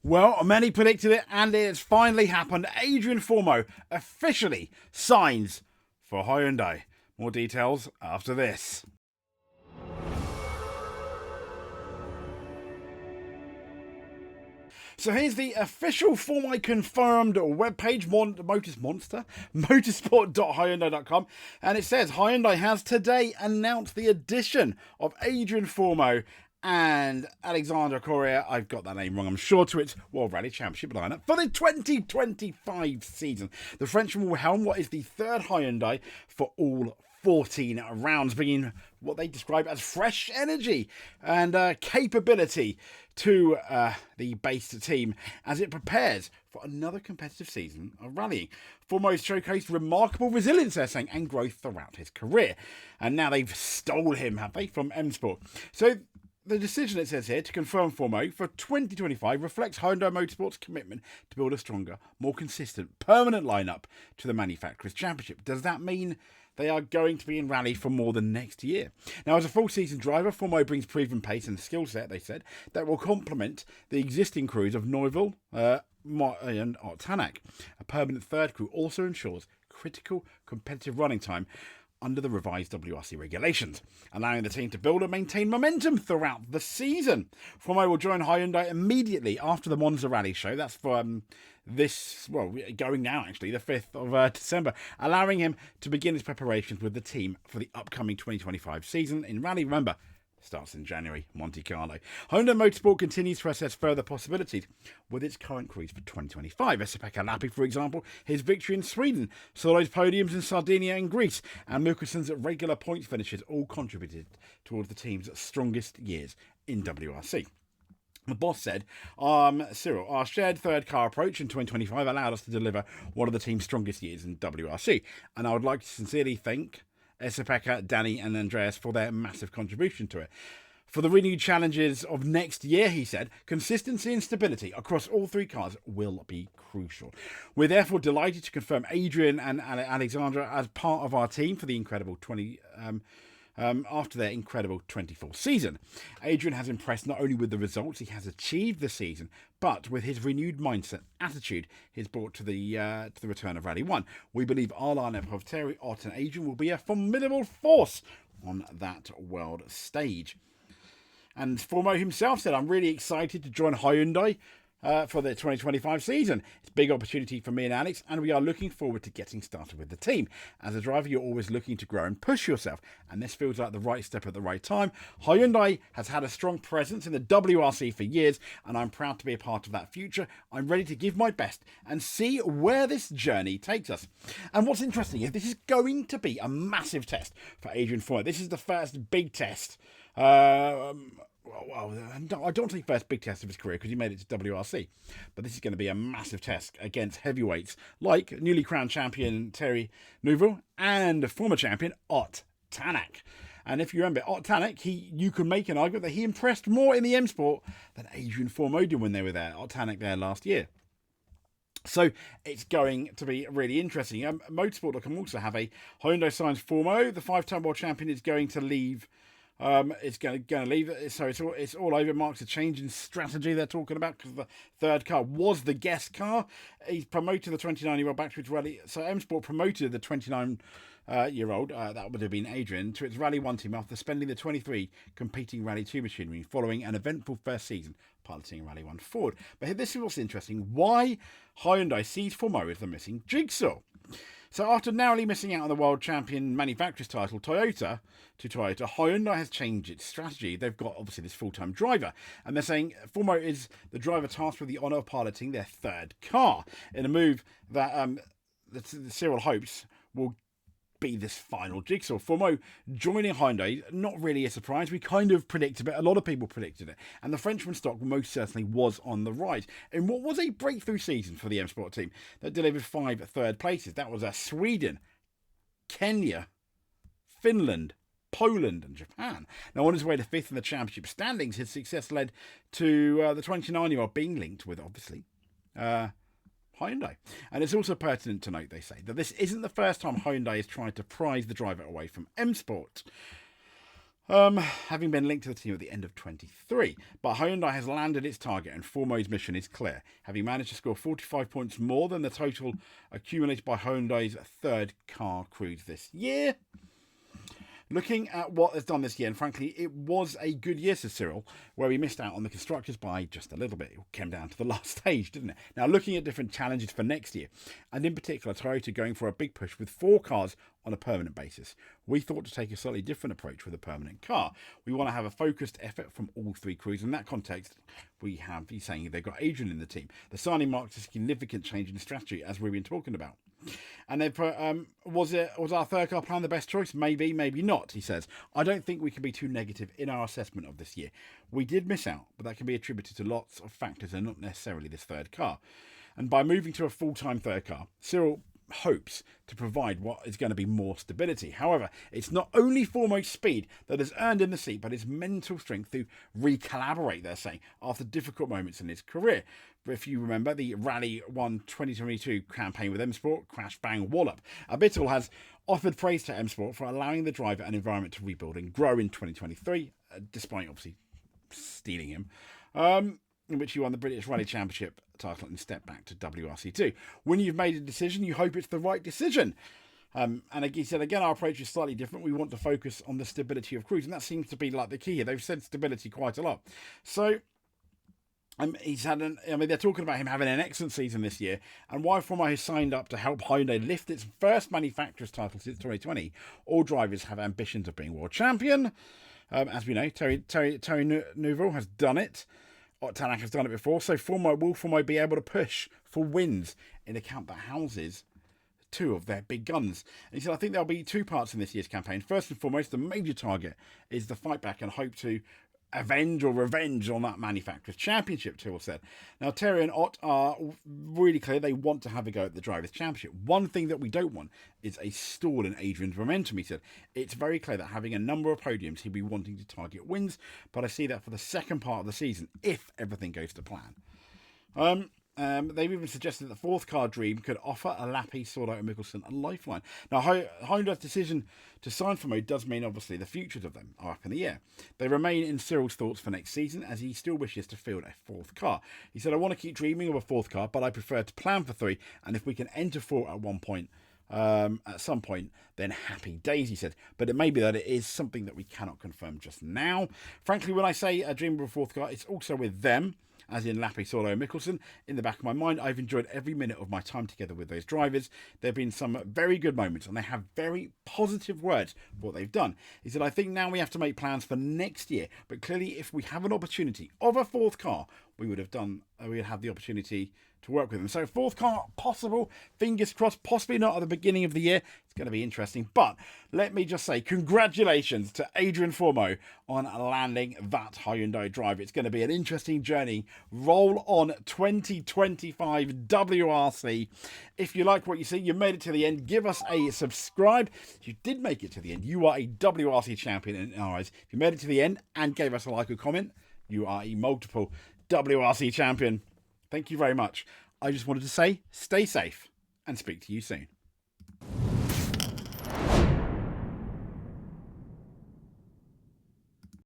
Well, many predicted it, and it's finally happened. Adrien Fourmaux officially signs for Hyundai. More details after this. So here's the official Fourmaux confirmed webpage, motorsport.hyundai.com, and it says Hyundai has today announced the addition of Adrien Fourmaux and Alexandre Correa, I've got that name wrong, I'm sure, to its World Rally Championship lineup for the 2025 season. The Frenchman will helm what is the third Hyundai for all 14 rounds, bringing what they describe as fresh energy and capability to the base team as it prepares for another competitive season of rallying. Fourmaux showcased remarkable resilience, they're saying, and growth throughout his career. And now they've stole him, have they, from M Sport. So the decision, it says here, to confirm Fourmaux for 2025 reflects Hyundai Motorsport's commitment to build a stronger, more consistent, permanent lineup to the Manufacturers' Championship. Does that mean they are going to be in rally for more than next year? Now, as a full-season driver, Fourmaux brings proven pace and skill set, they said, that will complement the existing crews of Neuville and Tanak. A permanent third crew also ensures critical competitive running time under the revised WRC regulations, allowing the team to build and maintain momentum throughout the season. Fourmaux will join Hyundai immediately after the Monza Rally show. That's for going now actually, the 5th of December, allowing him to begin his preparations with the team for the upcoming 2025 season in rally. Remember, starts in January, Monte Carlo. Hyundai Motorsport continues to assess further possibilities with its current crews for 2025. Esa-Pekka Lappi, for example, his victory in Sweden, Solo's podiums in Sardinia and Greece, and Mukelson's regular points finishes all contributed towards the team's strongest years in WRC. The boss said, Cyril, our shared third car approach in 2025 allowed us to deliver one of the team's strongest years in WRC, and I would like to sincerely thank Esa-Pekka, Danny and Andreas for their massive contribution to it. For the renewed challenges of next year, he said, consistency and stability across all three cars will be crucial. We're therefore delighted to confirm Adrien and Alexandra as part of our team for the incredible after their incredible 24th season. Adrien has impressed not only with the results he has achieved this season, but with his renewed mindset attitude he's brought to the return of Rally 1. We believe our lineup of Terry, Ott and Adrien will be a formidable force on that world stage. And Fourmaux himself said, I'm really excited to join Hyundai for the 2025 season. It's a big opportunity for me and Alex, and we are looking forward to getting started with the team. As a driver, you're always looking to grow and push yourself, and this feels like the right step at the right time. Hyundai has had a strong presence in the WRC for years, and I'm proud to be a part of that future. I'm ready to give my best and see where this journey takes us. And what's interesting is this is going to be a massive test for Adrien Fourmaux. This is the first big test. I don't think first big test of his career because he made it to WRC, but this is going to be a massive test against heavyweights like newly crowned champion Thierry Neuville and former champion Ott Tanak. And if you remember, Ott Tanak, you can make an argument that he impressed more in the M Sport than Adrien Fourmaux did when they were there. Ott Tanak there last year. So it's going to be really interesting. Motorsport.com also have a Hyundai signs Fourmaux. The 5-time world champion is going to leave. It's going to leave. So it's all over. Marks a change in strategy they're talking about because the third car was the guest car. He's promoted the 29-year-old back to its rally. So M Sport promoted the 29-year-old, that would have been Adrien, to its Rally 1 team after spending the 23 competing Rally 2 machinery following an eventful first season piloting Rally 1 Ford. But this is what's interesting. Why Hyundai sees Fourmaux as the missing jigsaw. So after narrowly missing out on the world champion manufacturer's title, Toyota, Hyundai has changed its strategy. They've got, obviously, this full-time driver. And they're saying Fourmaux is the driver tasked with the honour of piloting their third car in a move that Cyril hopes will be this final jigsaw. Fourmaux joining Hyundai, not really a surprise. We kind of predicted it. A lot of people predicted it. And the Frenchman stock most certainly was on the rise. In what was a breakthrough season for the M Sport team that delivered 5 third places. That was Sweden, Kenya, Finland, Poland and Japan. Now, on his way to 5th in the championship standings, his success led to the 29-year-old being linked with, obviously, Hyundai. And it's also pertinent to note, they say, that this isn't the first time Hyundai has tried to prize the driver away from M Sport. Having been linked to the team at the end of 23. But Hyundai has landed its target and Fourmaux's mission is clear, having managed to score 45 points more than the total accumulated by Hyundai's third car cruise this year. Looking at what has done this year, and frankly, it was a good year for Cyril, where we missed out on the constructors by just a little bit. It came down to the last stage, didn't it? Now, looking at different challenges for next year, and in particular, Toyota going for a big push with 4 cars on a permanent basis. We thought to take a slightly different approach with a permanent car. We want to have a focused effort from all 3 crews. In that context, he's saying they've got Adrien in the team. The signing marks a significant change in strategy, as we've been talking about. And they put, was our third car plan the best choice? Maybe, maybe not, he says. I don't think we can be too negative in our assessment of this year. We did miss out, but that can be attributed to lots of factors and not necessarily this third car. And by moving to a full-time third car, Cyril hopes to provide what is going to be more stability. However, it's not only Fourmaux's speed that has earned him the seat, but his mental strength to recollaborate, they're saying, after difficult moments in his career. If you remember the Rally 1 2022 campaign with M Sport, crash, bang, wallop. Abittal has offered praise to M Sport for allowing the driver an environment to rebuild and grow in 2023, despite obviously stealing him. In which he won the British Rally Championship title and stepped back to WRC2. When you've made a decision, you hope it's the right decision. And he said, again, our approach is slightly different. We want to focus on the stability of crews, and that seems to be like the key here. They've said stability quite a lot. So they're talking about him having an excellent season this year, and why Fourmaux has signed up to help Hyundai lift its first manufacturer's title since 2020. All drivers have ambitions of being world champion. As we know, Terry Neuville has done it. Tanak has done it before, so Fourmaux be able to push for wins in a camp that houses 2 of their big guns. And he said, I think there'll be 2 parts in this year's campaign. First and foremost, the major target is the fight back and hope to avenge or revenge on that manufacturer's championship, Tyrrell said. Now, Terry and Ott are really clear they want to have a go at the Drivers' Championship. One thing that we don't want is a stall in Adrian's momentum, he said. It's very clear that having a number of podiums, he'd be wanting to target wins, but I see that for the second part of the season, if everything goes to plan. They've even suggested that the 4th car dream could offer a Lappi, Sordo and Mickelson a lifeline. Now, Hyundai's decision to sign Fourmaux does mean, obviously, the futures of them are up in the air. They remain in Cyril's thoughts for next season, as he still wishes to field a 4th car. He said, I want to keep dreaming of a 4th car, but I prefer to plan for 3, and if we can enter 4 at one point, at some point, then happy days, he said. But it may be that it is something that we cannot confirm just now. Frankly, when I say a dream of a 4th car, it's also with them, as in Lappi, Sordo and Mickelson. In the back of my mind, I've enjoyed every minute of my time together with those drivers. There have been some very good moments, and they have very positive words for what they've done. He said, I think now we have to make plans for next year, but clearly if we have an opportunity of a 4th car, we would have the opportunity to work with them. So 4th car possible, fingers crossed, possibly not at the beginning of the year. It's going to be interesting. But let me just say congratulations to Adrien Fourmaux on landing that Hyundai driver. It's going to be an interesting journey. Roll on 2025 WRC. If you like what you see, you made it to the end, give us a subscribe. If you did make it to the end, you are a WRC champion in our eyes. If you made it to the end and gave us a like or comment, you are a multiple WRC champion. Thank you very much. I just wanted to say, stay safe and speak to you soon.